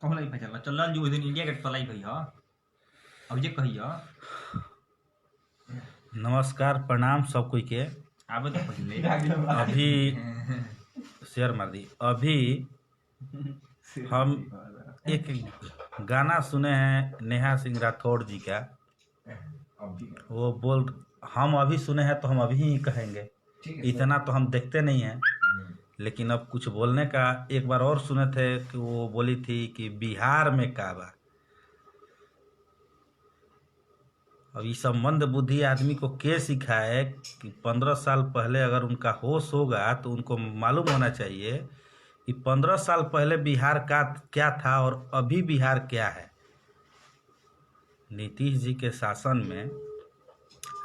कहलाई भाई चल जो दिन इंडिया गेट चलाई भैया अब जे कहिया नमस्कार प्रणाम सब कोई के। आबे तो पहले अभी शेयर मार दी। अभी हम एक गाना सुने हैं नेहा सिंह राठौड़ जी का। वो बोल हम अभी सुने हैं तो हम अभी ही कहेंगे, इतना तो हम देखते नहीं हैं। लेकिन अब कुछ बोलने का एक बार और सुने थे कि वो बोली थी कि बिहार में का बा। अब ये सब मंद बुद्धि आदमी को के सिखाए कि 15 साल पहले अगर उनका होश होगा तो उनको मालूम होना चाहिए कि 15 साल पहले बिहार का क्या था और अभी बिहार क्या है। नीतीश जी के शासन में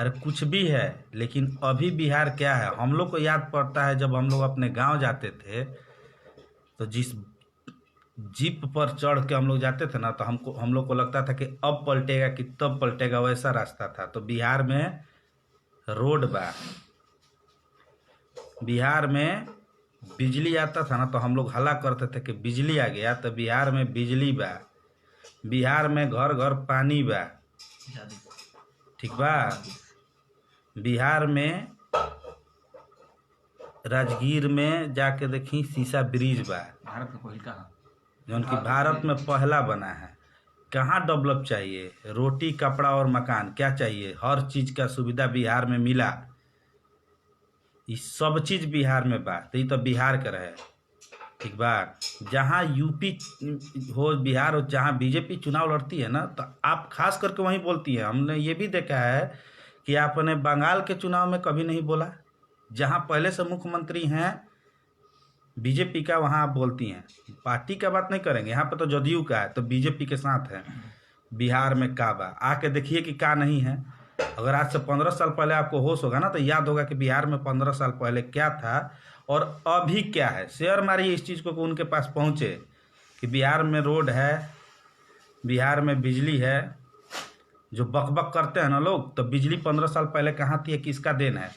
अरे कुछ भी है, लेकिन अभी बिहार क्या है हम लोग को याद पड़ता है। जब हम लोग अपने गांव जाते थे तो जिस जीप पर चढ़ के हम लोग जाते थे ना, तो हम लोग को लगता था कि अब पलटेगा कि तब पलटेगा, वैसा रास्ता था। तो बिहार में रोड बा, बिहार में बिजली आता था ना, तो हम लोग हल्ला करते थे कि बिजली आ गया। तो बिहार में बिजली बा, बिहार में घर घर पानी बा, ठीक बा। बिहार में राजगीर में जाके देखी शीशा ब्रिज बा, भारत का पहिल कहा जो उनकी भारत में पहला बना है। कहाँ डेवलप चाहिए, रोटी कपड़ा और मकान क्या चाहिए, हर चीज का सुविधा बिहार में मिला। ये सब चीज बिहार में बा, तो ये तो बिहार के रहे, ठीक बा। जहाँ यूपी हो बिहार हो, जहाँ बीजेपी चुनाव लड़ती है ना, तो आप खास करके वहीं बोलती है। हमने ये भी देखा है कि आपने बंगाल के चुनाव में कभी नहीं बोला, जहाँ पहले से मुख्यमंत्री हैं बीजेपी का, वहाँ आप बोलती हैं। पार्टी का बात नहीं करेंगे, यहाँ पे तो जदयू का है, तो बीजेपी के साथ है। बिहार में का बा, आके देखिए कि का नहीं है। अगर आज से 15 साल पहले आपको होश होगा ना, तो याद होगा कि बिहार में 15 साल पहले क्या था और अभी क्या है। शेयर मारिए इस चीज़ को कि उनके पास पहुँचे कि बिहार में रोड है, बिहार में बिजली है। जो बकबक करते हैं ना लोग, तो बिजली 15 साल पहले कहाँ थी, किसका देन है?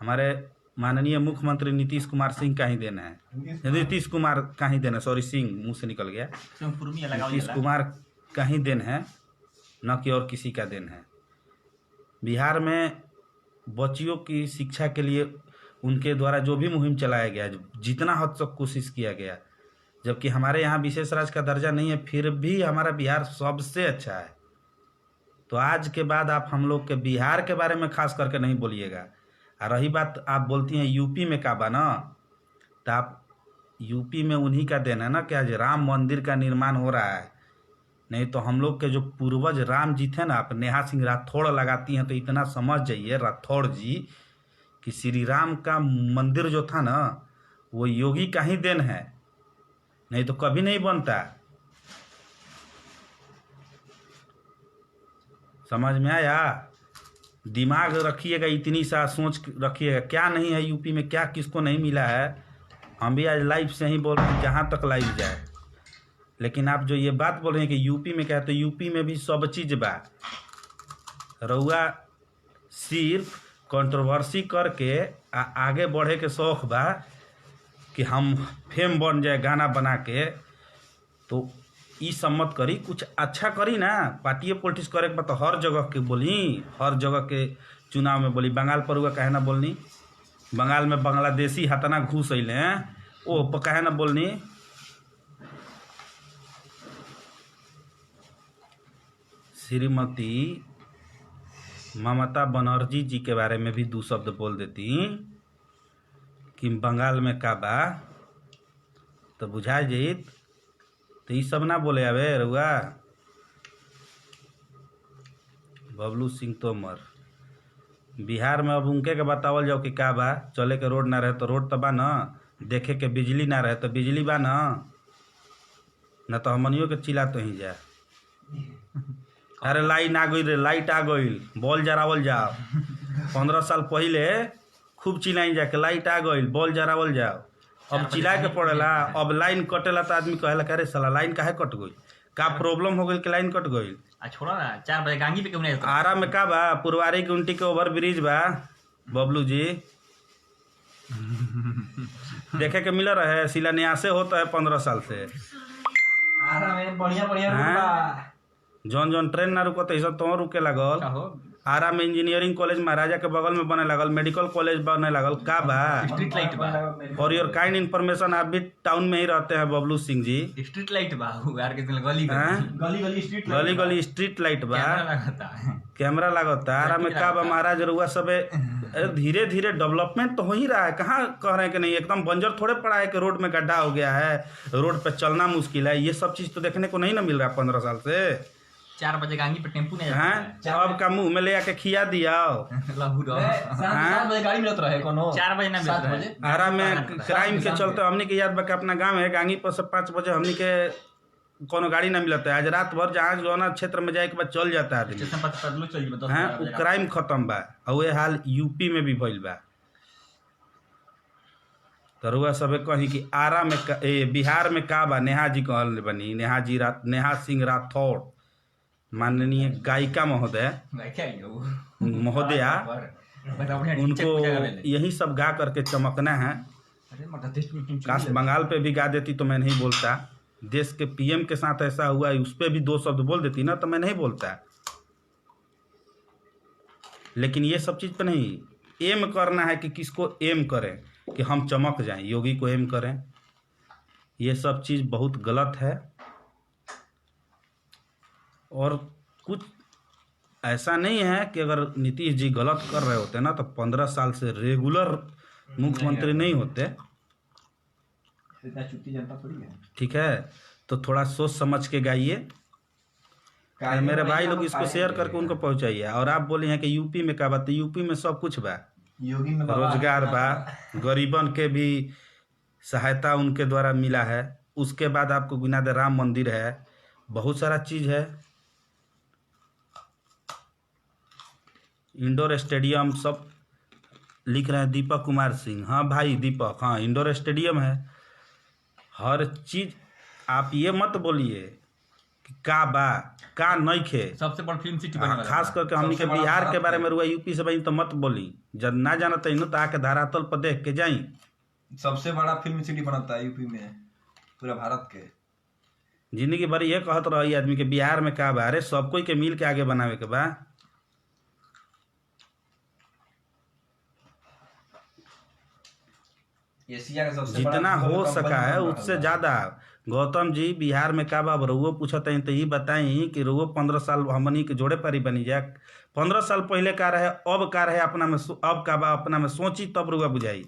हमारे माननीय मुख्यमंत्री नीतीश कुमार सिंह का ही देना है। नीतीश कुमार का ही देना, सॉरी सिंह मुंह से निकल गया। नीतीश कुमार का ही देन है, न कि और किसी का देन है। बिहार में बच्चियों की शिक्षा के लिए उनके द्वारा जो भी मुहिम चलाया गया, जितना हद तक कोशिश किया गया, जबकि हमारे यहाँ विशेष राज्य का दर्जा नहीं है, फिर भी हमारा बिहार सबसे अच्छा है। तो आज के बाद आप हम लोग के बिहार के बारे में खास करके नहीं बोलिएगा। और रही बात, आप बोलती हैं यूपी में का बा ना, तो आप यूपी में उन्हीं का देन है ना कि आज राम मंदिर का निर्माण हो रहा है। नहीं तो हम लोग के जो पूर्वज राम जी थे ना, आप नेहा सिंह राठौड़ लगाती हैं तो इतना समझ जाइए राठौड़ जी कि श्री राम का मंदिर जो था ना, वो योगी का ही देन है, नहीं तो कभी नहीं बनता। समझ में आया? दिमाग रखिएगा, इतनी सा सोच रखिएगा। क्या नहीं है यूपी में, क्या किसको नहीं मिला है। हम भी आज लाइव से ही बोल रहे हैं, जहाँ तक लाइव जाए। लेकिन आप जो ये बात बोल रहे हैं कि यूपी में क्या है, तो यूपी में भी सब चीज बा। रउआ सिर्फ कंट्रोवर्सी करके आगे बढ़े के शौक बा कि हम फेम बन जाए गाना बना के, तो ई सब मत करी, कुछ अच्छा करी ना। पार्टी पॉलिटिक्स करे के तो हर जगह के बोली, हर जगह के चुनाव में बोली। बंगाल पर हुआ कहे ना बोलनी, बंगाल में बांग्लादेशी हतना घुस अले ओ पर कहे ना बोलनी। श्रीमती ममता बनर्जी जी के बारे में भी 2 शब्द बोल देती कि बंगाल में का बा, तो बुझा जाइत। तो ये सब ना बोले आवे रुआ। बबलू सिंह तोमर, बिहार में अब उनके के बतावल जाओ कि का बा। चले के रोड ना रहे तो रोड तो बा ना, देखे के बिजली ना रहे तो बिजली बा ना, न तो हमनियों के चिल्ला तो ही जाए। अरे लाइन आ गई रे, लाइट आ गई, बॉल जरावल जाओ। 15 साल पहले खूब चिल्लाई जाके लाइट आ गई, बॉल जरावल जाओ। अब चिल्लाए के पड़ेला। अब लाइन कटेला तो आदमी कहेला अरे साला लाइन काहे कट गई, का प्रॉब्लम हो गई कि लाइन कट गई। छोड़ा ना 4 बजे गांगी पे क्यों नहीं आता? आरा में का बा, पुरवारी गुंटी के ओवर ब्रिज बा बबलू जी। देखे के मिल रहा है, शिलान्यासे होता है 15 साल से। आरा में बढ़िया बढ़िया हाँ? रूट बा। जौन जौन ट्रेन ना रुकत ऐसा तो रुके लागल। का हो आरा में इंजीनियरिंग कॉलेज महाराजा के बगल में बने लागल, मेडिकल कॉलेज बने लागल, का बा? स्ट्रीट लाइट बा। फॉर योर काइंड इन्फॉर्मेशन, आप भी टाउन में ही रहते हैं बबलू सिंह जी। स्ट्रीट लाइट बा यार के दिन गली हाँ? गली गली स्ट्रीट गली गली स्ट्रीट लाइट बा, कैमरा लगता है। कैमरा लागता। आरा में का बा महाराज रुआ सबे धीरे धीरे डेवलपमेंट तो हो ही रहा है। कहाँ कह रहे हैं कि नहीं, एकदम बंजर थोड़े पड़ा है कि रोड में गड्ढा हो गया है, रोड पे चलना मुश्किल है। ये सब चीज तो देखने को नहीं ना मिल रहा 15 साल से। 4 बजे गांगी पे टेम्पू नहीं हैं? जाता अब का मुंह में ले आके खिया दिया। है। लहू रहो। 7 बजे गाड़ी मिलत रहे कोनो 4 बजे ना 7 मिलता बजे है। आरा में क्राइम के चलते हमनी के याद बा कि अपना गांव है गांगी पर से 5 बजे हमनी के कोनो गाड़ी ना मिलता है। आज रात भर जहाँ जोना क्षेत्र में जाए के बाद चल जाता है आदमी। स्टेशन पर पैदल चल जेबे 10 हाँ, 12 वो बजे। क्राइम खत्म बा। और वही हाल यूपी में भी भइल बा। तरुआ सबे कही कि आरा में बिहार में का बा। नेहा जी कहल बनी, नेहा सिंह राठौड़, माननीय गायिका महोदय भाई क्या है वो? महोदया, बड़ा बढ़िया टीचर उनको पूजा करेले। यही सब गा करके चमकना है। अरे मत देश में तुम काश बंगाल पे भी गा देती तो मैं नहीं बोलता। देश के पीएम के साथ ऐसा हुआ है, उस पर भी 2 शब्द बोल देती ना तो मैं नहीं बोलता। लेकिन ये सब चीज़ पे नहीं, एम करना है कि किसको एम करें कि हम चमक जाएं, योगी को एम करें। ये सब चीज़ बहुत गलत है। और कुछ ऐसा नहीं है कि अगर नीतीश जी गलत कर रहे होते ना तो 15 साल से रेगुलर मुख्यमंत्री नहीं होते। इतना छुट्टी जनता थोड़ी है। ठीक है, तो थोड़ा सोच समझ के गाइए। मेरे भाई लोग इसको शेयर करके उनको पहुंचाइए। और आप बोली हैं कि यूपी में क्या बात है, यूपी में सब कुछ बा। योगी में बाबा रोजगार बा, गरीबन के भी सहायता उनके द्वारा मिला है। उसके बाद आपको गिना दे राम मंदिर है, बहुत सारा चीज है, इंडोर स्टेडियम सब लिख रहे हैं दीपक कुमार सिंह। हाँ भाई दीपक, हाँ इंडोर स्टेडियम है, हर चीज। आप ये मत बोलिए कि का बा का नहीं खे। सबसे बड़ फिल्म सिटी बने वाला खास करके हमनी के सबसे बड़ा बिहार के भारत बारे में। में रुआ यूपी से बनी तो मत बोली। जब ना जानते इन तो आके धरातल पर देख के जाई। सबसे बड़ा फिल्म सिटी बनता है यूपी में पूरा भारत के। जिंदगी भर ये कहत रही आदमी के बिहार में का बा। अरे सब कोई के मिल के आगे बनावे के बा। एशिया का सबसे जितना बड़ा हो कंपनी सका है बन उससे रहा ज्यादा। गौतम जी बिहार में का बा रउओ पूछत हैं तो ये बताई कि रउओ 15 साल हमनी के जोड़े पारी बनी जाए। 15 साल पहले का रहे, अब का रहे अपना में, अब का बा अपना में सोची तब रउआ बुझाई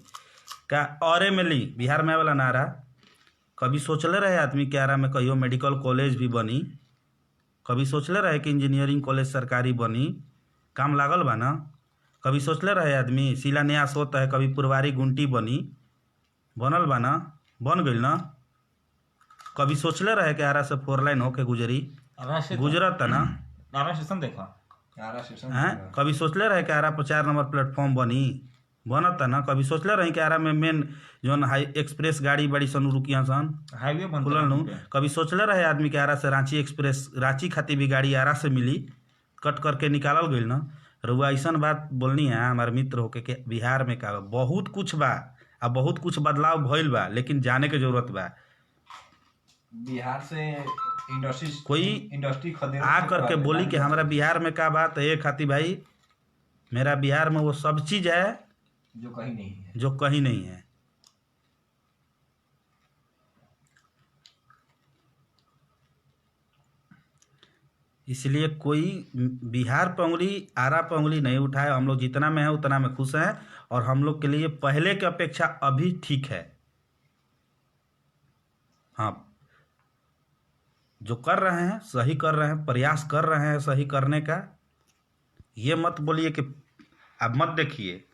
का। औरे में ली बिहार में वाला नारा कभी सोचले रहे आदमी के आरा में कहियो मेडिकल कॉलेज भी बनी? कभी सोचले रहे कि इंजीनियरिंग कॉलेज सरकारी बनी? काम लागल बा ना। कभी सोचले रहे आदमी शिलान्यास होता है कभी पुरवारी गुंटी बनी? बनल बा ना, बन गई ना। कभी सोचले रहे कि आरा से 4 लाइन होके गुजरी? गुजरत ना। आरा स्टेशन देखो। आरा स्टेशन हैं? कभी सोचले रहे कि आरा पर 4 नंबर प्लेटफॉर्म बनी? बनत ना। कभी सोचले रहे कि आरा में मेन जोन हाई एक्सप्रेस गाड़ी बड़ी सन रुकिया सन हाईवे बन खुलल नू। कभी सोचले रहे आदमी के आरा से रांची एक्सप्रेस, रांची खातिर भी गाड़ी आरा से मिली, कट करके निकालल गई ना। रुआ ऐसा बात बोलनी है हमारे मित्र होके कि बिहार में का बा। बहुत कुछ बा, अब बहुत कुछ बदलाव भइल बा, लेकिन जाने के जरूरत बा। बिहार से इंडस्ट्री कोई इंडस्ट्री खदेड़ आ करके बोली कि हमारा बिहार में का बात है खाती भाई, मेरा बिहार में वो सब चीज है जो कहीं नहीं है। जो कहीं नहीं है। इसलिए कोई बिहार पे उंगली, आरा पे उंगली नहीं उठाए। हम लोग जितना में है उतना में खुश हैं और हम लोग के लिए पहले की अपेक्षा अभी ठीक है। हाँ, जो कर रहे हैं सही कर रहे हैं, प्रयास कर रहे हैं सही करने का। ये मत बोलिए कि आप मत देखिए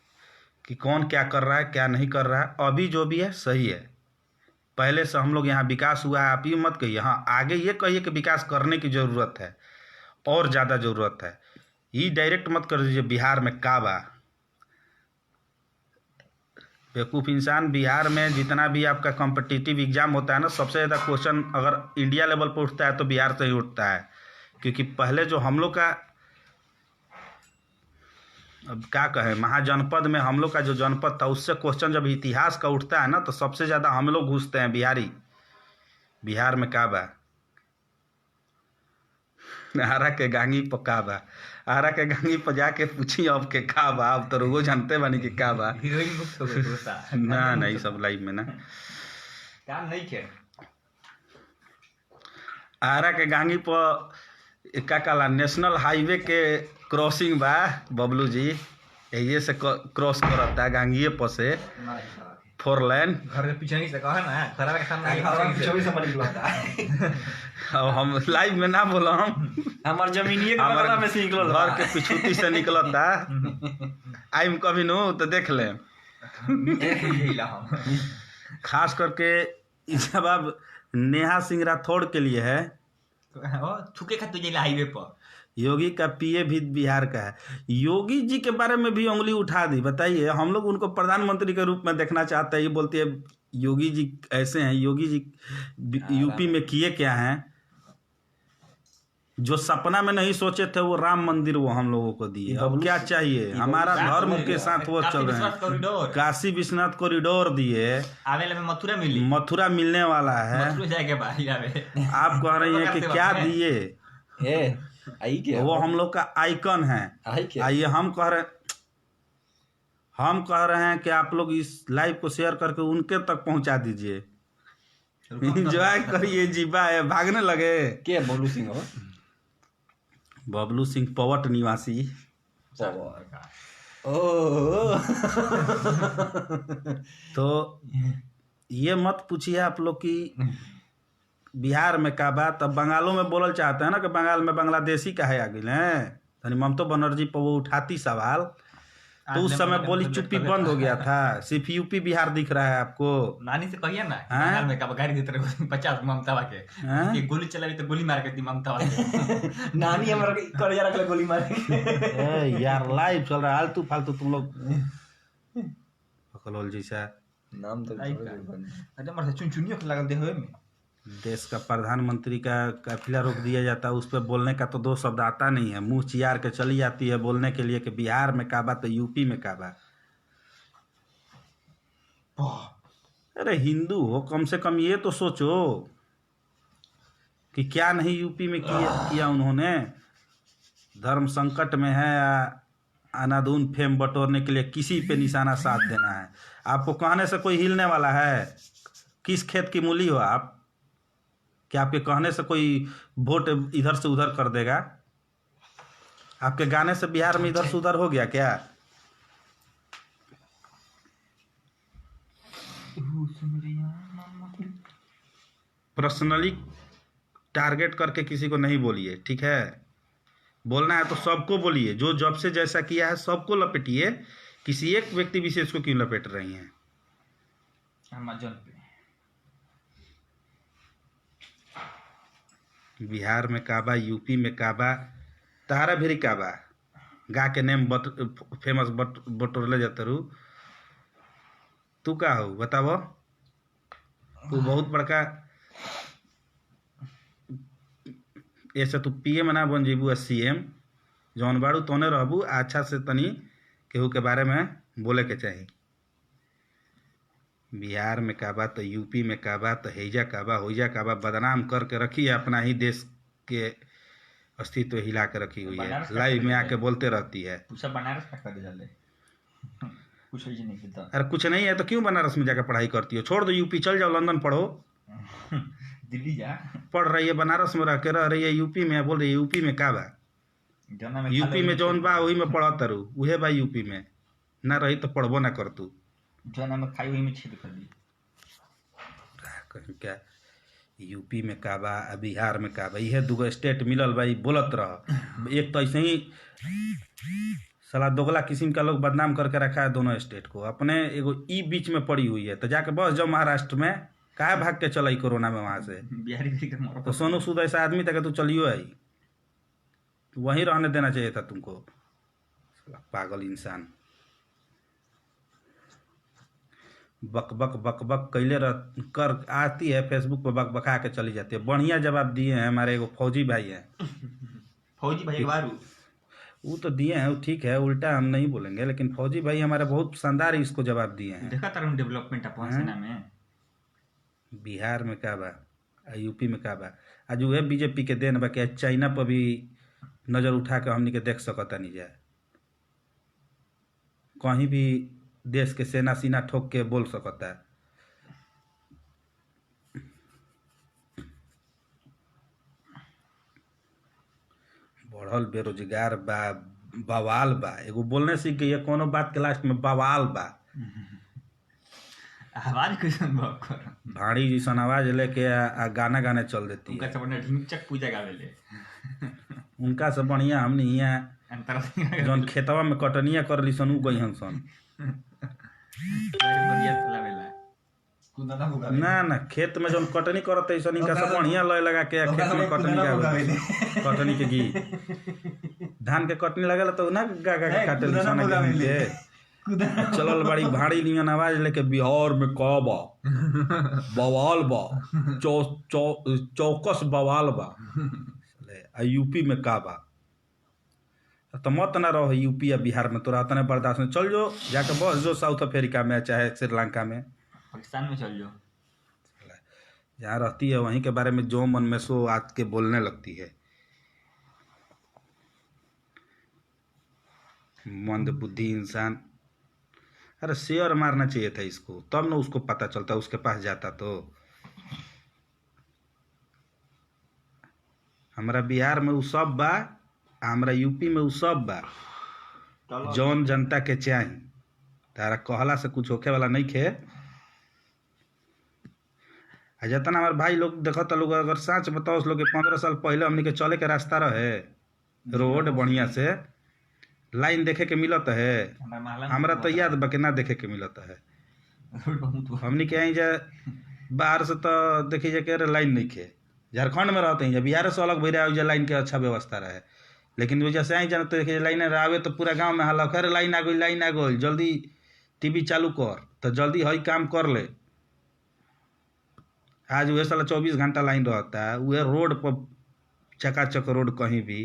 कि कौन क्या कर रहा है क्या नहीं कर रहा है। अभी जो भी है सही है। पहले से हम लोग यहाँ विकास हुआ है, आप ये मत कहिए। हाँ, आगे ये कहिए कि विकास करने की ज़रूरत है और ज़्यादा ज़रूरत है। ये डायरेक्ट मत कर दीजिए बिहार में का बा। बेवकूफ़ इंसान। बिहार में जितना भी आपका कॉम्पिटिटिव एग्ज़ाम होता है ना, सबसे ज़्यादा क्वेश्चन अगर इंडिया लेवल पर उठता है तो बिहार से ही उठता है। क्योंकि पहले जो हम लोग का, अब क्या कहें, महाजनपद में हम लोग का जो जनपद था उससे क्वेश्चन जब इतिहास का उठता है ना तो सबसे ज़्यादा हम लोग घुसते हैं बिहारी। बिहार में का बा आरा के गांगी पर का बा, आरा के गांगी पर जाके पूछी अब के का बा, अब तो रोज जानते बानी कि का बा। हीरोइन मुक्त हो गई दोस्ता। ना ना ई सब लाइव में ना। काम नहीं के आरा के गांगी पर का काला नेशनल हाईवे के क्रॉसिंग बा बबलू जी, यही से क्रॉस करता गांगीए पर से 4 लेन। घर के पीछे नहीं से कहा ना, घर के सामने चौबीस से निकलता अब हम लाइव में ना बोला, हम हमार जमीनिए के हमार बगल में से निकलल घर के पिछुती से निकलता। आइम कभी नो तो देख ले। हम खास करके ई जवाब नेहा सिंह राठौड़ के लिए है। थूके खा तुझे हाईवे पर योगी का पीए भी बिहार का है। योगी जी के बारे में भी उंगली उठा दी। बताइए, हम लोग उनको प्रधानमंत्री के रूप में देखना चाहते हैं, ये बोलती है योगी जी ऐसे हैं। योगी जी यूपी में किए क्या हैं? जो सपना में नहीं सोचे थे वो राम मंदिर वो हम लोगों को दिए। अब क्या चाहिए? हमारा धर्म के साथ वो चल रहे हैं। काशी विश्वनाथ कॉरिडोर दिए, आवेला में मथुरा मिली, मथुरा मिलने वाला है। मथुरा जाके भाई आवे। आप कह रही हैं कि क्या दिए? आई क्या वो हम लोग का आइकन है। आइए हम कह रहे हैं कि आप लोग इस लाइव को शेयर करके उनके तक पहुंचा दीजिए। एंजॉय करिए, जीवा है। भागने लगे के बबलू सिंह हो? बबलू सिंह पवट निवासी। तो ये मत पूछिए आप लोग कि बिहार में का बात। अब बंगालों में बोलल चाहते हैं ना कि बंगाल में बांग्लादेशी का है आगे हैं। ममता बनर्जी पर वो उठाती सवाल तो उस समय बोली चुप्पी बंद हो गया था। सिर्फ यूपी बिहार दिख रहा है आपको। नानी से कहिए ना बंगाल में का गाड़ी देते रहे 50 ममता के, ये गोली चलावी तो गोली मार के दी ममता के। नानी हमारा कड़िया रख ले गोली मार के। यार लाइव चल रहा है, आलतू फालतू तुम लोग पकलोल जैसा नाम तो अरे मर से चुनचुनियों के लगल दे होए में। देश का प्रधानमंत्री का काफिला रोक दिया जाता है, उस पर बोलने का तो 2 शब्द आता नहीं है। मुंह चियार के चली जाती है बोलने के लिए कि बिहार में का बात तो यूपी में का बात। अरे हिंदू हो, कम से कम ये तो सोचो कि क्या नहीं यूपी में किया उन्होंने। धर्म संकट में है, अनादून फेम बटोरने के लिए किसी पे निशाना साध देना है। आपको कहने से कोई हिलने वाला है? किस खेत की मूली हो आप? क्या आपके कहने से कोई वोट इधर से उधर कर देगा? आपके गाने से बिहार में इधर से उधर हो गया क्या? पर्सनली टारगेट करके किसी को नहीं बोलिए, ठीक है? बोलना है तो सबको बोलिए। जो जब से जैसा किया है सबको लपेटिए। किसी एक व्यक्ति विशेष को क्यों लपेट रही हैं? बिहार में काबा, यूपी में काबा, तारा भी काबा। गा के नेम फेमस बटोरले जाते रू। तू का हो बताओ? तू बहुत बड़का ऐसे तू पीएम ना बन जेबू सीएम। जौन बाड़ू तोने रहबू। अच्छा से तनी केहू के बारे में बोले के चाहिए। बिहार में काबा तो यूपी में काबा तो हैजा काबा होइजा काबा बदनाम करके रखी है। अपना ही देश के अस्तित्व हिला के रखी हुई है। लाइव में आके बोलते रहती है। बनारस का कर डाले कुछ ही नहीं पता। अरे कुछ नहीं है तो क्यों बनारस में जाकर पढ़ाई करती हो? छोड़ दो यूपी, चल जाओ लंदन पढ़ो। दिल्ली जा। पढ़ रही है बनारस में, रह के रह रही है यूपी में। बोल रही है यूपी में का बा? यूपी में जौन बा वही में पढ़त रू, उहे बा यूपी में। ना रही तो पढ़बो ना कर तू। जो में खाई वही में छेद कर दी। क्या यूपी में काबा, बिहार में काबा, यह 2 स्टेट मिलल भाई बोलत रह। एक तो ऐसे ही साला दोगला किस्म का लोग बदनाम करके रखा है दोनों स्टेट को। अपने एगो ई बीच में पड़ी हुई है तो जाके बस जाओ महाराष्ट्र में। काहे भाग के चल कोरोना में वहां से? तो सोनू सूद ऐसा आदमी था कि तू चलियो आई, वहीं रहने देना चाहिए था तुमको। पागल इंसान। बक बक बक बक कैले कर आती है फेसबुक पर, बक बका के चली जाती है। बढ़िया जवाब दिए हैं हमारे एगो फौजी भाई हैं। फौजी भाई वो तो दिए हैं, वो ठीक है, उल्टा हम नहीं बोलेंगे, लेकिन फौजी भाई हमारे बहुत शानदार इसको जवाब दिए हैं। देखा तरह डेवलपमेंट अपन सेना में। बिहार में क्या बा? यूपी में का बा आज उहे बीजेपी के देन बा कि चाइना पर भी नज़र उठा के हमनी के देख सकता नहीं जाए, कहीं भी देश के सेना सीना ठोक के बोल सकता है। बढ़ल बेरोजगार बा, बवाल बा, एगो बोलने सीख गई है कोनो बात के लास्ट में बवाल बा। आवाज कैसन बा कर भाड़ी जैसन आवाज लेके आ गाना गाने चल देती उनका है। सब ने ढिंचक पूजा गावेले उनका से बढ़िया हमने यहाँ अंतर जौन खेतवा में कटनिया कर ली सन उ गई सन। बढ़िया चलावेला कुदाना बुगा ना ना खेत में जौन कटनी करत है सन इनका से बढ़िया लय लगा के आ खेत में कटनी गावे कटनी के गीत धान के कटनी लगेला तो ना गा गा के काटे ली सन के चलल बड़ी भाड़ी नियन आवाज लेके बिहार में का बा बवाल बा चौकस बवाल बा आ यूपी में का बा तो मत ना रहो यूपी या बिहार में तोरा तने बर्दाश्त नहीं चल जो जाके बस जो साउथ अफ्रीका में चाहे श्रीलंका में पाकिस्तान में चल जाओ जहाँ रहती है वहीं के बारे में जो मन में सो आज के बोलने लगती है। मंद बुद्धि इंसान। अरे शेयर मारना चाहिए था इसको तब ना उसको पता चलता उसके पास जाता तो। हमारा बिहार में उ सब बा हमारा यूपी में उ सब बा जौन जनता के चाही तारा कहला से कुछ होखे वाला नहीं खे। जितना हमारे भाई लोग देखता लोग अगर सच बताओ उस लोग 15 साल पहले हमने के चले के रास्ता रहे रोड बढ़िया से लाइन देखे के मिलत है हमरा तो याद बा के ना देखे के मिलत है। हमने के जा बाहर से तो देखी जा के लाइन नहीं खे झारखंड में रहते हैं बिहार से अलग भैया जा लाइन के अच्छा व्यवस्था रहे लेकिन वजह से आई जाना तो देखिए लाइन आवे तो पूरा गांव में हल्ला खैर लाइन आ गई जल्दी टीवी चालू कर तो जल्दी हई काम कर ले। आज वह साला 24 घंटा लाइन रहता है वह रोड पर चकाचक रोड कहीं भी।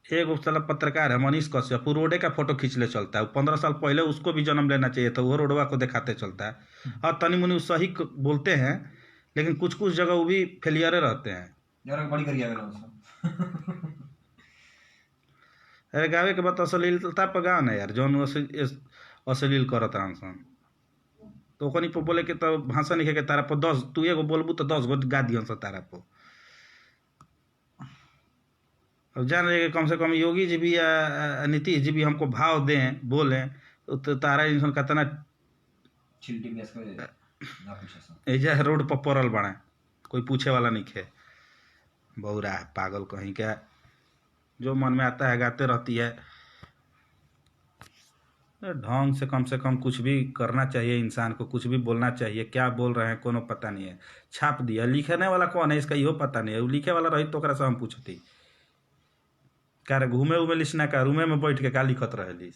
एक साला पत्रकार है मनीष कश्यप रोडे का फोटो खींच ले चलता है 15 साल पहले उसको भी जन्म लेना चाहिए था वो रोडवा को दिखाते चलता है। और तनी मुनी सही बोलते हैं लेकिन कुछ कुछ जगह वो भी फेलियरे रहते हैं। बड़ी करिया अरे गावे के बाद अश्लीलता पर गाँव ना यार जौन अश्लील करत सन तो ओकनी पर बोले के तो भाषा लिखे के तारा पर 10 तू एगो बोलबू तो 10 गो गा दियन से तारा पर। अब जान रहे कम से कम योगी जी भी या नीतीश जी भी हमको भाव दें बोलें तो तारा इंसान कहता एजा रोड पर पड़ल बना कोई पूछे वाला नहीं खे बहुरा है पागल कहीं का जो मन में आता है गाते रहती है। ढंग से कम कुछ भी करना चाहिए इंसान को कुछ भी बोलना चाहिए क्या बोल रहे हैं कोनो पता नहीं है। छाप दिया लिखने वाला कौन है इसका इहो पता नहीं है लिखे वाला रही तो ओकरा से हम पूछती क्या घूमे उमे लिसना का रूमे में बैठ के का लिखत रहे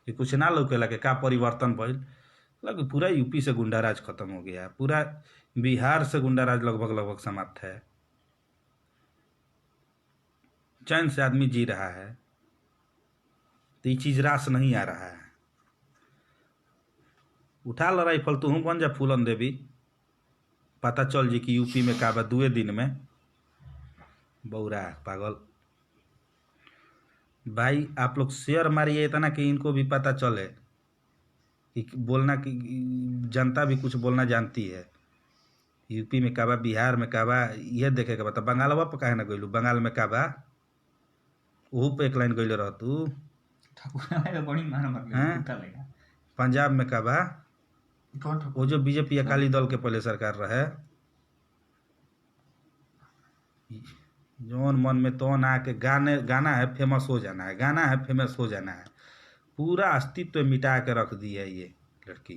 कि कुछ ना लौकेला के का परिवर्तन भइल लग पूरा यूपी से गुंडाराज खत्म हो गया पूरा बिहार से गुंडाराज लगभग समाप्त है। चैन से आदमी जी रहा है तो ये चीज रास नहीं आ रहा है। उठा लो राइफल तू बन जा फूलन देवी पता चल जी कि यूपी में का बा 2 दिन में बौरा पागल। भाई आप लोग शेयर मारिए इतना कि इनको भी पता चले कि बोलना कि जनता भी कुछ बोलना जानती है। यूपी में का बा बिहार में का बा यह देखे के बता बंगालवा पर काहे ना गइलू बंगाल में का बा वहू पे एक लाइन गइले रह तू पंजाब में का बा वो जो बीजेपी अकाली दल के पहले सरकार रहे जौन मन में तो ना के गाना है फेमस हो जाना है गाना है फेमस हो जाना है पूरा अस्तित्व मिटा के रख दी है ये लड़की।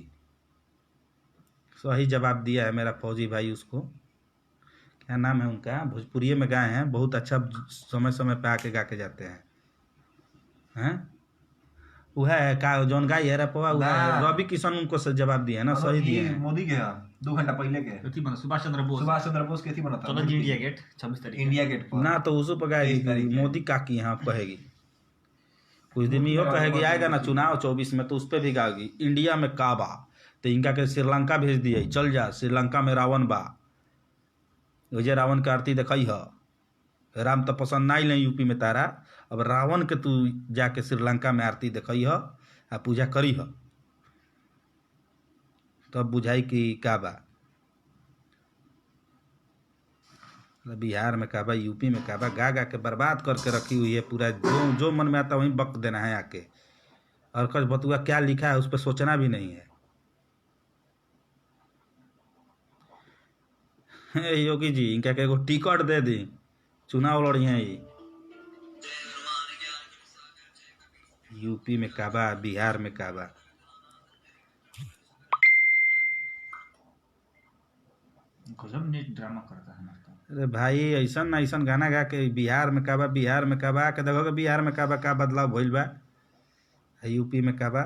सही जवाब दिया है मेरा फौजी भाई उसको क्या नाम है उनका भोजपुरी में गाए हैं बहुत अच्छा समय समय पे आके गा के जाते हैं वह है का जौन गाई है रपवा रवि किशन उनको से जवाब दिए ना सही दिए हैं। मोदी के 2 घंटा पहले के सुभाष चंद्र बोस के थी बनता चलो इंडिया गेट 26 तारीख इंडिया गेट पर ना तो उसको गाएगी मोदी काकी यहाँ कहेगी कुछ दिन यो कहेगी आएगा ना चुनाव 24 में तो उस पर भी गाएगी इंडिया में काबा तो इनका के श्रीलंका भेज दिए, चल जा श्रीलंका में रावण बा, वजह रावण के आरती देखई ह। राम तो पसंद ना ही यूपी में तारा, अब रावण के तू जाके श्रीलंका में आरती देखई ह आ पूजा करी ह, तब बुझाई कि का बा। बिहार में का बा, यूपी में का बा, गा गा के बर्बाद करके रखी हुई है पूरा। जो मन में आता वहीं बक देना है आके, और कुछ बतुआ क्या लिखा है उस पर सोचना भी नहीं है। योगी जी इनका के एगो टिकट दे दी, चुनाव लड़ी हैं ये। यूपी में का बा, बिहार में का बा। गजब नेट ड्रामा करता है हमारा। अरे भाई ऐसा ना ऐसा गाना गा के बिहार में का बा, बिहार में का बा के देखो कि बिहार में का बा, का बदलाव भइल बा, यूपी में का बा।